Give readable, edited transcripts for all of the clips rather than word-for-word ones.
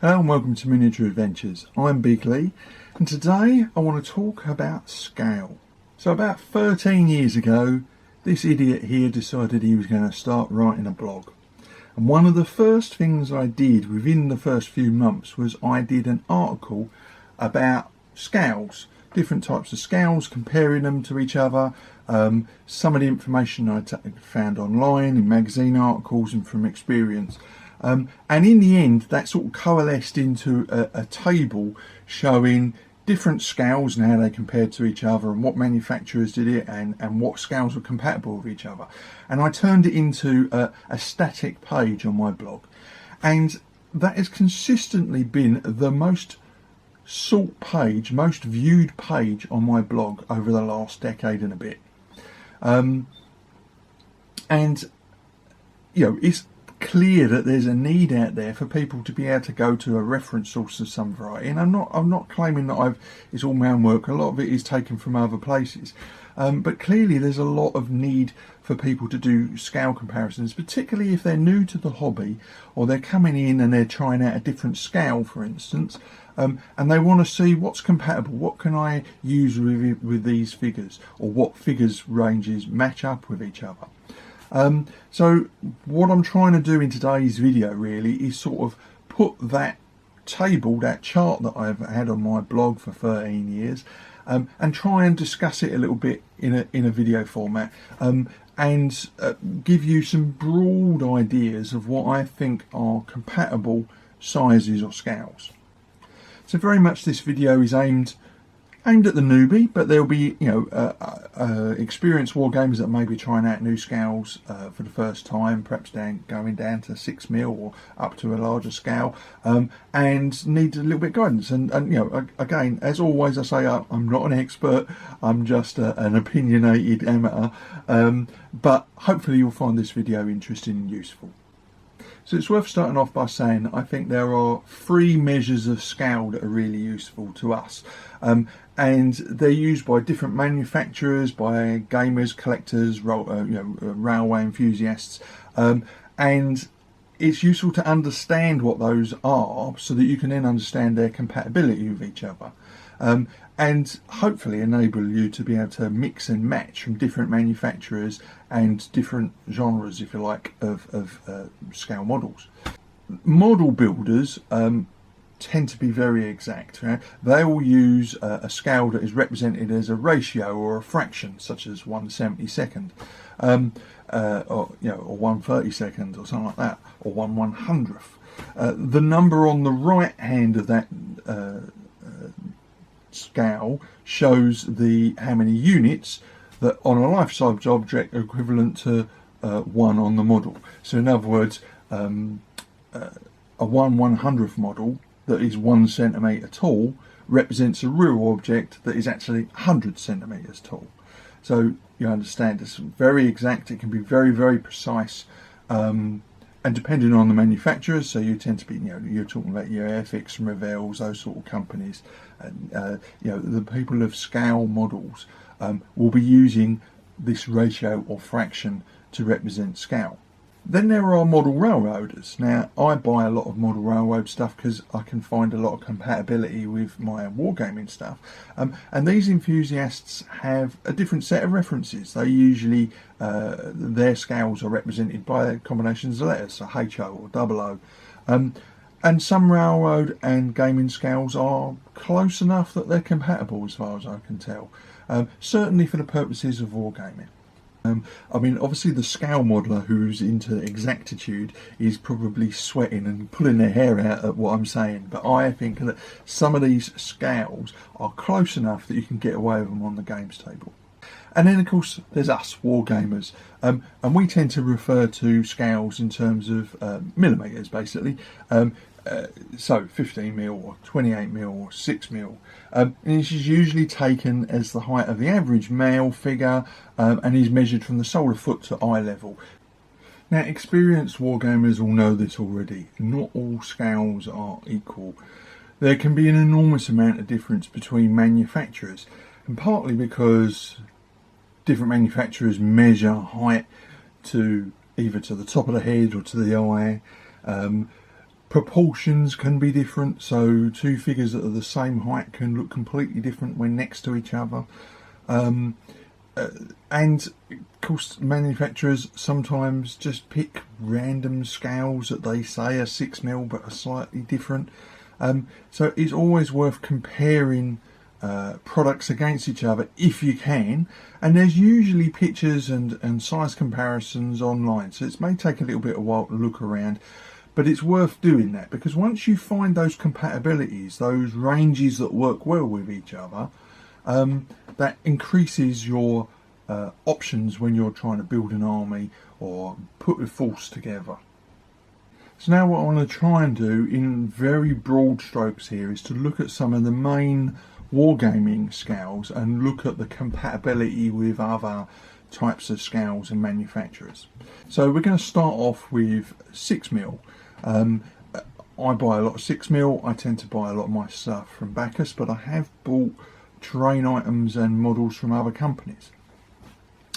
Hello and welcome to Miniature Adventures. I'm Big Lee and today I want to talk about scale. So about 13 years ago this idiot here decided he was going to start writing a blog. And one of the first things I did within the first few months was I did an article about scales, different types of scales, comparing them to each other, some of the information I found online in magazine articles and from experience. And in the end that sort of coalesced into a table showing different scales and how they compared to each other and what manufacturers did it and what scales were compatible with each other. And I turned it into a static page on my blog. And that has consistently been the most sought page, most viewed page on my blog over the last decade and a bit. And you know, it's clear that there's a need out there for people to be able to go to a reference source of some variety, and I'm not claiming that it's all my own work. A lot of it is taken from other places, but clearly there's a lot of need for people to do scale comparisons, particularly if they're new to the hobby or they're coming in and they're trying out a different scale, for instance, and they want to see what's compatible, what can I use with these figures, or what figures ranges match up with each other. So what I'm trying to do in today's video really is sort of put that table, that chart that I've had on my blog for 13 years, and try and discuss it a little bit in a video format, and give you some broad ideas of what I think are compatible sizes or scales. So very much this video is aimed at the newbie, but there'll be, you know, experienced wargamers that may be trying out new scales for the first time, perhaps going down to 6mm or up to a larger scale, and need a little bit of guidance. And you know, again, as always, I say I'm not an expert. I'm just an opinionated amateur, but hopefully you'll find this video interesting and useful. So it's worth starting off by saying I think there are 3 measures of scale that are really useful to us, and they're used by different manufacturers, by gamers, collectors, railway enthusiasts, and it's useful to understand what those are so that you can then understand their compatibility with each other, and hopefully enable you to be able to mix and match from different manufacturers and different genres, if you like, of scale models. Model builders tend to be very exact. Right? They will use a scale that is represented as a ratio or a fraction, such as 1/72, or 1/32 or something like that, or 1/100th. The number on the right hand of that scale shows how many units that on a life-size object are equivalent to 1 on the model. So in other words, a 1/100th model that is 1 centimetre tall represents a real object that is actually 100 centimetres tall. So you understand it's very exact. It can be very, very precise, and depending on the manufacturers, so you tend to be, you're talking about your Airfix, Revels, those sort of companies, and the people of scale models will be using this ratio or fraction to represent scale. Then there are model railroaders. Now I buy a lot of model railroad stuff because I can find a lot of compatibility with my wargaming stuff, and these enthusiasts have a different set of references. They usually their scales are represented by combinations of letters, so HO or 00, and some railroad and gaming scales are close enough that they're compatible as far as I can tell, certainly for the purposes of wargaming. I mean, obviously the scale modeler who's into exactitude is probably sweating and pulling their hair out at what I'm saying, but I think that some of these scales are close enough that you can get away with them on the games table. And then of course there's us wargamers, and we tend to refer to scales in terms of millimetres basically. So 15mm or 28mm or 6mm, and this is usually taken as the height of the average male figure, and is measured from the sole of foot to eye level. Now experienced wargamers will know this already. Not all scales are equal. There can be an enormous amount of difference between manufacturers, and partly because different manufacturers measure height to either to the top of the head or to the eye, Proportions can be different, so two figures that are the same height can look completely different when next to each other. And of course, manufacturers sometimes just pick random scales that they say are 6mm but are slightly different. So it's always worth comparing products against each other if you can, and there's usually pictures and size comparisons online, so it may take a little bit of a while to look around, but it's worth doing that, because once you find those compatibilities, those ranges that work well with each other, that increases your options when you're trying to build an army or put a force together. So now what I want to try and do in very broad strokes here is to look at some of the main wargaming scales and look at the compatibility with other types of scales and manufacturers. So we're going to start off with 6mm. I buy a lot of 6mm. I tend to buy a lot of my stuff from Bacchus, but I have bought terrain items and models from other companies.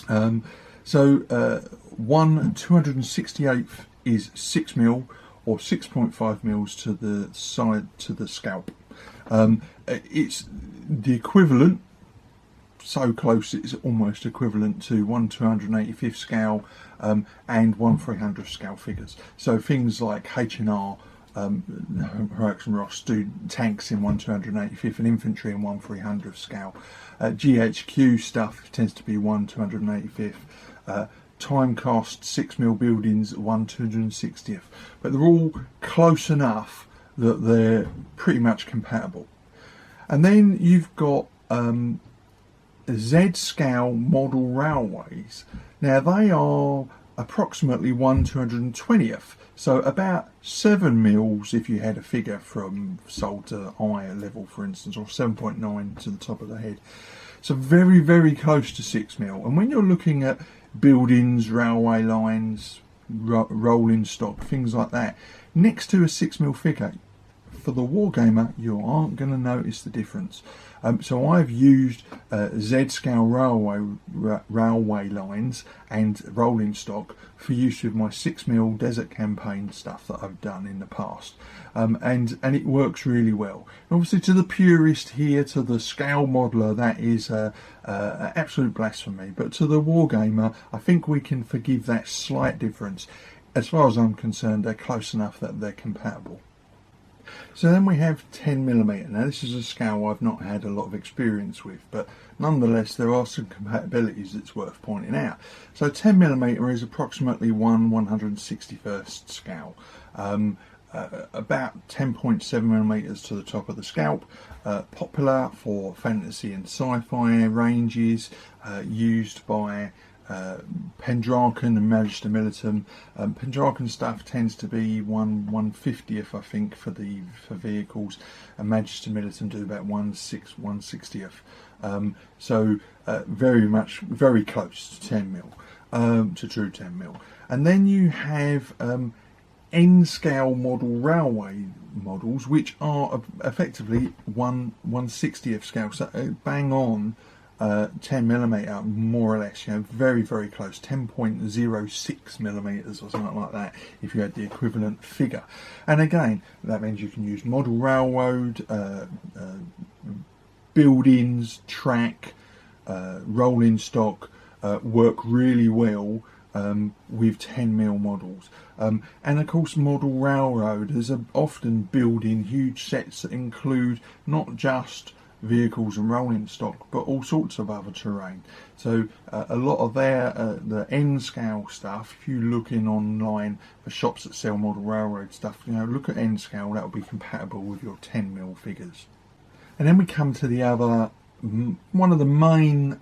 One 268th is 6mm or 6.5mm to the side to the scalp. It's the equivalent, so close it's almost equivalent to 1 285th scale and 1 300th scale figures. So things like H&R, Heroics and Ross do tanks in 1 285th and infantry in 1 300th scale. GHQ stuff tends to be 1 285th. Time cost 6mm buildings 1 260th, but they're all close enough that they're pretty much compatible. And then you've got Z scale model railways. Now they are approximately 1 220th, so about 7mm if you had a figure from sole to eye level, for instance, or 7.9 to the top of the head. So very, very close to 6mm. And when you're looking at buildings, railway lines, rolling stock, things like that, next to a 6mm figure, for the wargamer, you aren't going to notice the difference. So I've used Z-scale railway lines and rolling stock for use with my 6mm desert campaign stuff that I've done in the past, and it works really well. Obviously, to the purist here, to the scale modeler, that is absolute blasphemy. But to the wargamer, I think we can forgive that slight difference. As far as I'm concerned, they're close enough that they're compatible. So then we have 10mm. Now this is a scale I've not had a lot of experience with, but nonetheless there are some compatibilities that's worth pointing out. So 10mm is approximately 1 161st scale, about 10.7mm to the top of the scalp. Popular for fantasy and sci-fi ranges, used by Pendraken and Magister Militum. Pendraken stuff tends to be 1 150th, I think, for vehicles, and Magister Militum do about 160th. So very close to 10mm, to true 10mm. And then you have N scale model railway models, which are effectively 1 160th scale, so bang on 10mm, more or less, very, very close, 10.06mm or something like that, if you had the equivalent figure. And again, that means you can use model railroad, buildings, track, rolling stock, work really well with 10mm models. And of course, model railroaders are often building huge sets that include not just vehicles and rolling stock, but all sorts of other terrain. So a lot of the N scale stuff, if you look in online for shops that sell model railroad stuff, look at N scale, that will be compatible with your 10mm figures. And then we come to the other, one of the main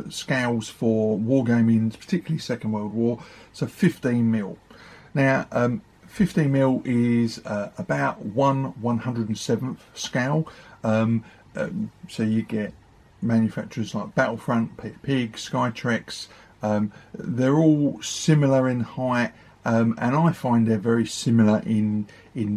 scales for wargaming, particularly Second World War, so 15mm. Now 15mm is about 1 107th scale, so you get manufacturers like Battlefront, Pig, Skytrex. They're all similar in height, and I find they're very similar in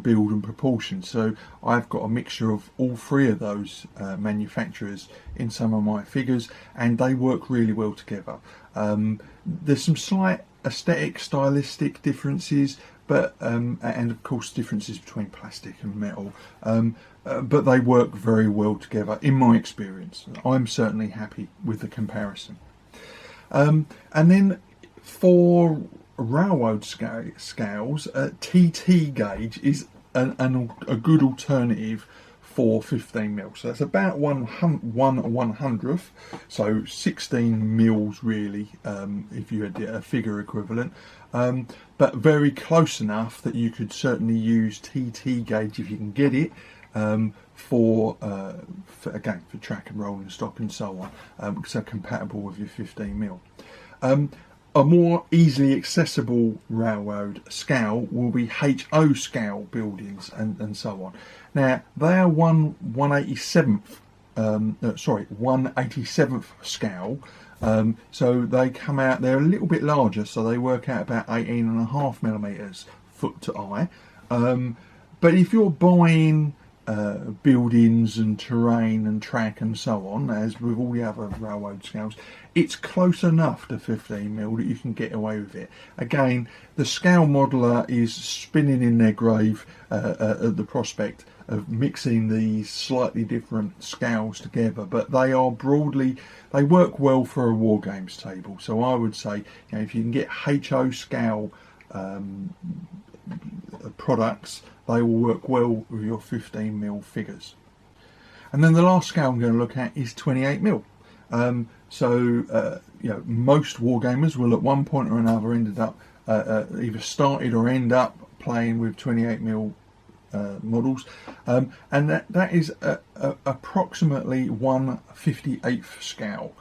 build and proportion. So I've got a mixture of all three of those manufacturers in some of my figures, and they work really well together. There's some slight aesthetic, stylistic differences, but and of course differences between plastic and metal. But they work very well together, in my experience. I'm certainly happy with the comparison. And then for railroad scales, TT gauge is a good alternative for 15mm. So that's about 1/100th, so 16 mils really, if you had a figure equivalent, but very close enough that you could certainly use TT gauge if you can get it, for track and rolling stock and so on, so compatible with your 15mm. A more easily accessible railroad scale will be HO scale buildings and so on. Now they are 1/187th scale, so they come out. They're a little bit larger, so they work out about 18.5mm foot to eye. But if you're buying buildings and terrain and track and so on, as with all the other railroad scales, it's close enough to 15mm that you can get away with it. Again, the scale modeler is spinning in their grave at the prospect of mixing these slightly different scales together, but they work well for a war games table. So I would say, if you can get HO scale products, they will work well with your 15mm figures. And then the last scale I'm going to look at is 28mm. Most wargamers will at one point or another ended up either started or end up playing with 28mm models, and that is approximately 1/58th scale.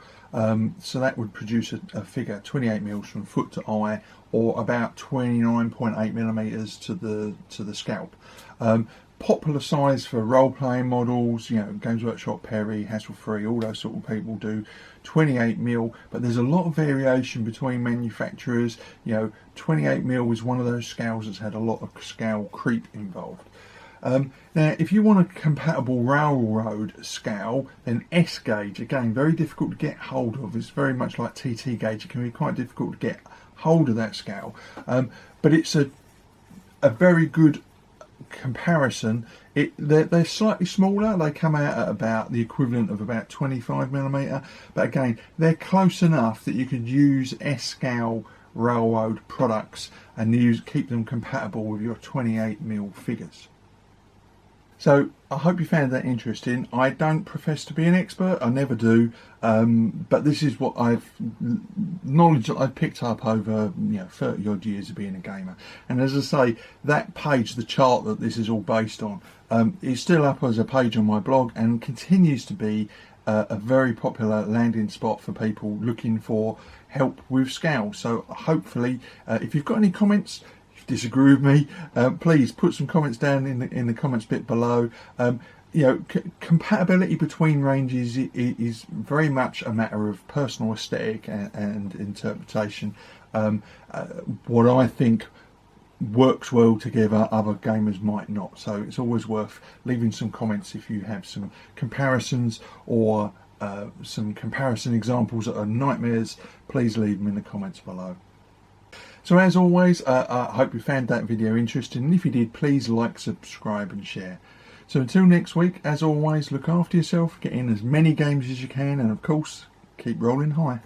So that would produce a figure 28mm from foot to eye, or about 29.8mm to the scalp. Popular size for role-playing models, Games Workshop, Perry, Hassle-Free, all those sort of people do 28mm, but there's a lot of variation between manufacturers. 28mm is one of those scales that's had a lot of scale creep involved. Now, if you want a compatible railroad scale, then S gauge, again, very difficult to get hold of. It's very much like TT gauge. It can be quite difficult to get hold of that scale, but it's a very good comparison. They're slightly smaller. They come out at about the equivalent of about 25mm, but again, they're close enough that you could use S scale railroad products and keep them compatible with your 28mm figures. So I hope you found that interesting. I don't profess to be an expert, I never do, but this is what knowledge that I've picked up over 30 odd years of being a gamer. And as I say, that page, the chart that this is all based on, is still up as a page on my blog and continues to be a very popular landing spot for people looking for help with scale. So hopefully, if you've got any comments, disagree with me, please put some comments down in the comments bit below. Compatibility between ranges is very much a matter of personal aesthetic and interpretation. What I think works well together, other gamers might not. So it's always worth leaving some comments if you have some comparisons or some comparison examples that are nightmares. Please leave them in the comments below. So as always, I hope you found that video interesting, and if you did, please like, subscribe and share. So until next week, as always, look after yourself, get in as many games as you can, and of course, keep rolling high.